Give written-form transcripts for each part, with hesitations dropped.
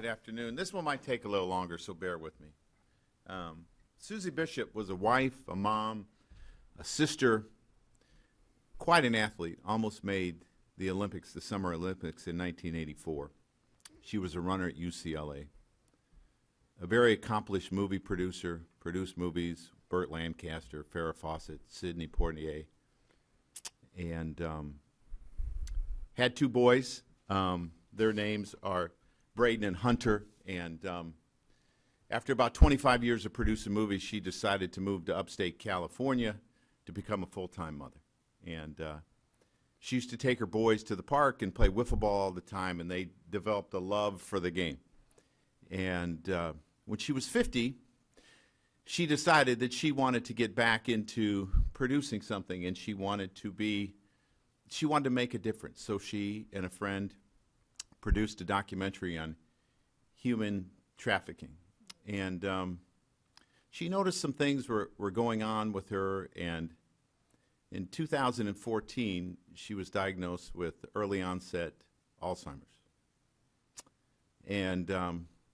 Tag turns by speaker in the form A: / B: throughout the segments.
A: Good afternoon. This one might take a little longer, so bear with me. Susie Bishop was a wife, a mom, a sister, quite an athlete, almost made the Olympics, the Summer Olympics in 1984. She was a runner at UCLA. A very accomplished movie producer, produced movies, Burt Lancaster, Farrah Fawcett, Sidney Poitier, and had two boys. Their names are Braden and Hunter, and after about 25 years of producing movies, she decided to move to upstate California to become a full-time mother. And she used to take her boys to the park and play wiffle ball all the time, and they developed a love for the game. And when she was 50, she decided that she wanted to get back into producing something, and she wanted to make a difference. So she and a friend produced a documentary on human trafficking. And she noticed some things were going on with her, and in 2014, she was diagnosed with early onset Alzheimer's. And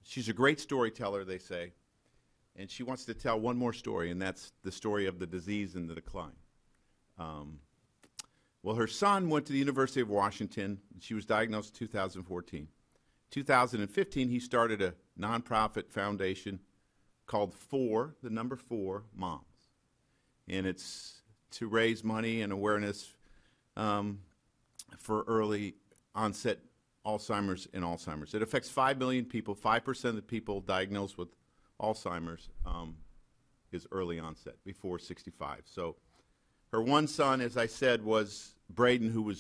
A: she's a great storyteller, they say, and she wants to tell one more story, and that's the story of the disease and the decline. Well, her son went to the University of Washington, and she was diagnosed in 2014. 2015, he started a nonprofit foundation called the number 4 Moms. And it's to raise money and awareness for early onset Alzheimer's and Alzheimer's. It affects 5 million people. 5% of the people diagnosed with Alzheimer's is early onset, before 65. So her one son, as I said, was Braden, who went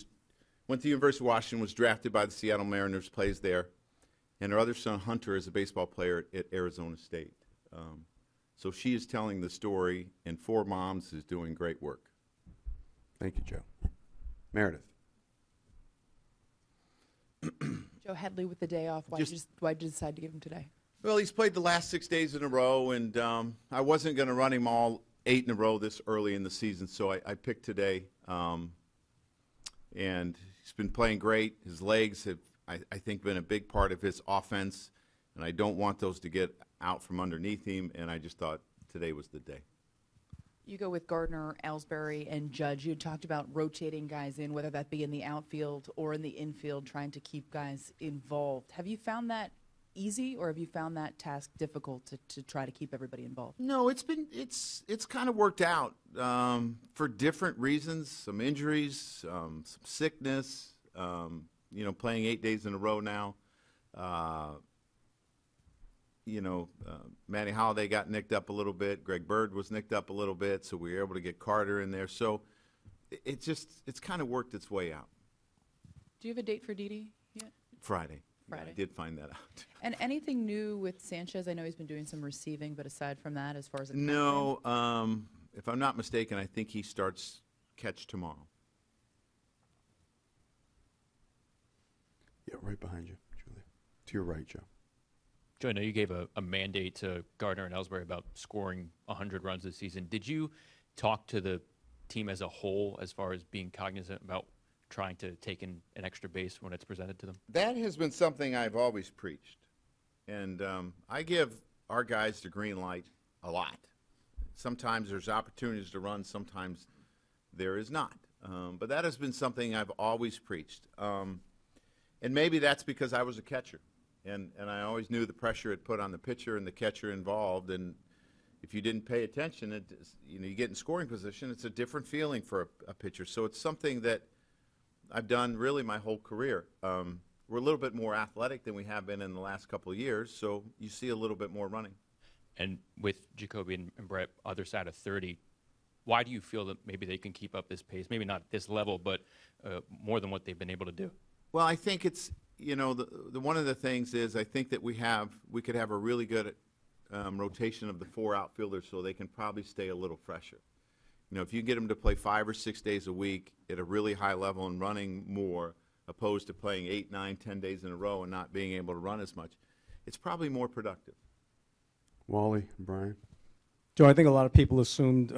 A: to the University of Washington, was drafted by the Seattle Mariners, plays there. And her other son, Hunter, is a baseball player at Arizona State. So she is telling the story, and 4 Moms is doing great work.
B: Thank you, Joe. Meredith.
C: Joe Headley with the day off. Why did you decide to give him today?
A: Well, he's played the last 6 days in a row, and I wasn't going to run him all 8 in a row this early in the season, so I picked today. And he's been playing great. His legs have, I think, been a big part of his offense, and I don't want those to get out from underneath him, and I just thought today was the day.
C: You go with Gardner, Ellsbury, and Judge. You had talked about rotating guys in, whether that be in the outfield or in the infield, trying to keep guys involved. Have you found that easy, or have you found that task difficult to try to keep everybody involved?
A: No, it's kind of worked out for different reasons. Some injuries, some sickness. Playing 8 days in a row now. Matty Holliday got nicked up a little bit. Greg Bird was nicked up a little bit, so we were able to get Carter in there. So it's kind of worked its way out.
C: Do you have a date for Didi yet?
A: Friday.
C: Friday.
A: Yeah, I did find that out.
C: And anything new with Sanchez? I know he's been doing some receiving, but aside from that, as far as
A: no, if I'm not mistaken, I think he starts catch tomorrow.
B: Yeah, right behind you, Julia. To your right, Joe.
D: Joe, I know you gave a mandate to Gardner and Ellsbury about scoring 100 runs this season. Did you talk to the team as a whole as far as being cognizant about trying to take an extra base when it's presented to them?
A: That has been something I've always preached. And I give our guys the green light a lot. Sometimes there's opportunities to run, sometimes there is not. But that has been something I've always preached. And maybe that's because I was a catcher. And I always knew the pressure it put on the pitcher and the catcher involved. And if you didn't pay attention, you get in scoring position, it's a different feeling for a pitcher. So it's something that I've done really my whole career. We're a little bit more athletic than we have been in the last couple of years, so you see a little bit more running.
D: And with Jacoby and Brett, other side of 30, why do you feel that maybe they can keep up this pace? Maybe not this level, but more than what they've been able to do.
A: Well, I think it's, one of the things is I think that we could have a really good rotation of the 4 outfielders, so they can probably stay a little fresher. If you get them to play 5 or 6 days a week at a really high level and running more, opposed to playing 8, 9, 10 days in a row and not being able to run as much, it's probably more productive.
B: Wally, Brian.
E: Joe, I think a lot of people assumed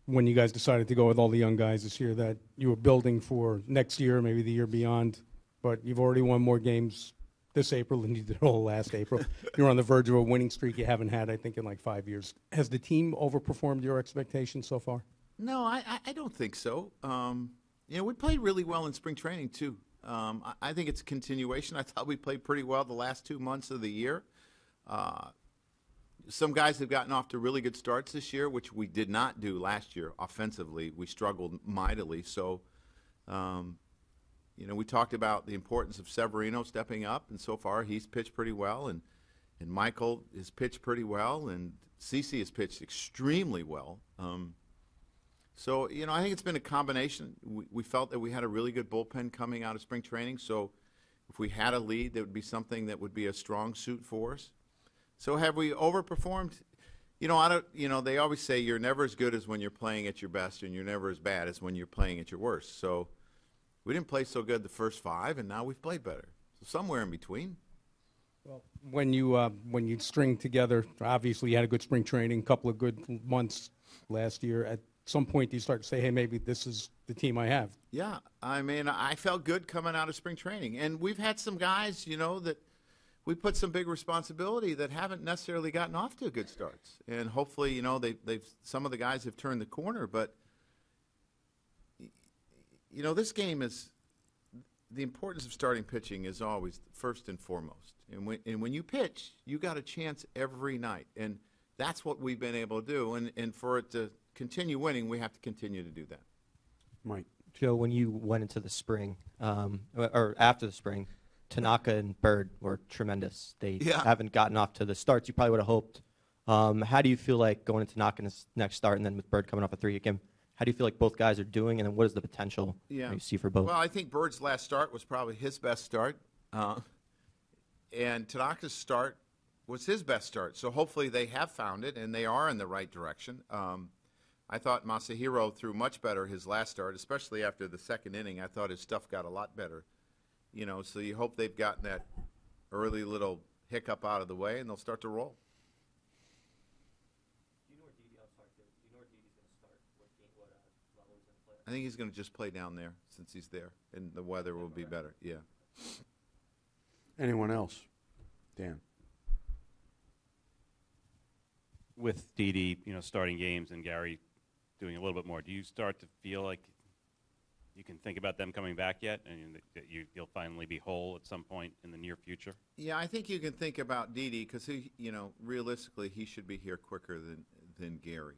E: when you guys decided to go with all the young guys this year that you were building for next year, maybe the year beyond, but you've already won more games this April than you did all last April. You're on the verge of a winning streak you haven't had, I think, in like 5 years. Has the team overperformed your expectations so far?
A: No, I don't think so. We played really well in spring training, too. I think it's a continuation. I thought we played pretty well the last 2 months of the year. Some guys have gotten off to really good starts this year, which we did not do last year offensively. We struggled mightily. So, we talked about the importance of Severino stepping up, and so far he's pitched pretty well, and Michael has pitched pretty well, and Cece has pitched extremely well. So, I think it's been a combination. We felt that we had a really good bullpen coming out of spring training, so if we had a lead, that would be something that would be a strong suit for us. So have we overperformed? They always say you're never as good as when you're playing at your best, and you're never as bad as when you're playing at your worst. So we didn't play so good the first 5, and now we've played better. So somewhere in between.
E: Well, when you string together, obviously you had a good spring training, couple of good months last year. At some point, do you start to say, hey, maybe this is the team I have?
A: Yeah, I felt good coming out of spring training. And we've had some guys, that we put some big responsibility that haven't necessarily gotten off to good starts. And hopefully, some of the guys have turned the corner. But, this game is, the importance of starting pitching is always first and foremost. And when you pitch, you got a chance every night. And that's what we've been able to do. And for it to continue winning, we have to continue to do that.
B: Mike.
F: Joe, when you went into the spring, or after the spring, Tanaka and Bird were tremendous. They haven't gotten off to the starts you probably would have hoped. How do you feel like going into Tanaka's next start, and then with Bird coming off a 3-hit game? How do you feel like both guys are doing, and then what is the potential you see for both?
A: Well, I think Bird's last start was probably his best start, and Tanaka's start was his best start. So hopefully they have found it, and they are in the right direction. I thought Masahiro threw much better his last start, especially after the second inning. I thought his stuff got a lot better. So you hope they've gotten that early little hiccup out of the way, and they'll start to roll.
F: Do you know where Didi, I'll start there. Do you know where Didi's going to start? What level he's going to play?
A: I think he's going to just play down there since he's there, and the weather will be better. Yeah.
B: Anyone else? Dan.
G: With Didi, starting games and Gary doing a little bit more, do you start to feel like you can think about them coming back yet, and that you'll finally be whole at some point in the near future?
A: Yeah, I think you can think about Didi because he, realistically, he should be here quicker than Gary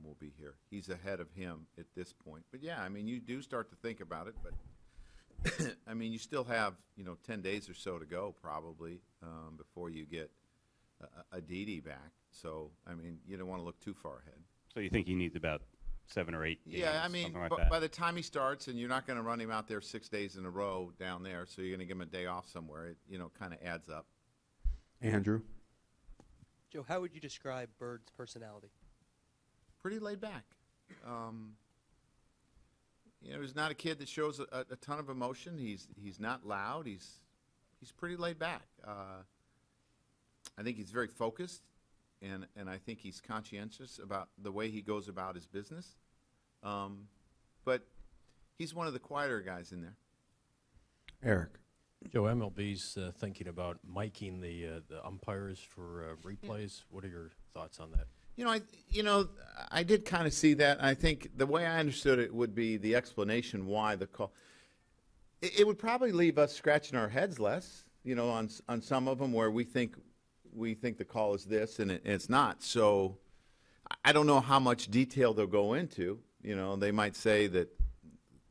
A: will be here. He's ahead of him at this point. But yeah, you do start to think about it. But you still have 10 days or so to go probably before you get a Didi back. So you don't want to look too far ahead.
G: So you think he needs about 7 or 8 games,
A: yeah,
G: something like that?
A: By the time he starts, and you're not going to run him out there 6 days in a row down there, so you're going to give him a day off somewhere. It kind of adds up.
B: Andrew.
H: Joe, how would you describe Bird's personality?
A: Pretty laid back. He's not a kid that shows a ton of emotion. He's not loud. He's pretty laid back. I think he's very focused. And I think he's conscientious about the way he goes about his business. But he's one of the quieter guys in there.
B: Eric.
I: Joe, MLB's thinking about miking the umpires for replays. What are your thoughts on that?
A: I did kind of see that. I think the way I understood it would be the explanation why the call. It would probably leave us scratching our heads less, on some of them where we think the call is this and it's not. So I don't know how much detail they'll go into. They might say that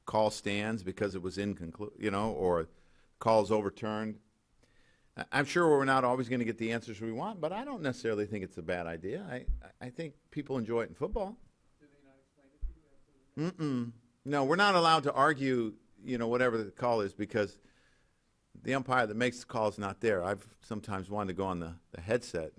A: call stands because it was inconclusive, or call's overturned. I'm sure we're not always going to get the answers we want, but I don't necessarily think it's a bad idea. I think people enjoy it in football.
E: Do they not explain it to you?
A: No, we're not allowed to argue, whatever the call is because the umpire that makes the call is not there. I've sometimes wanted to go on the headset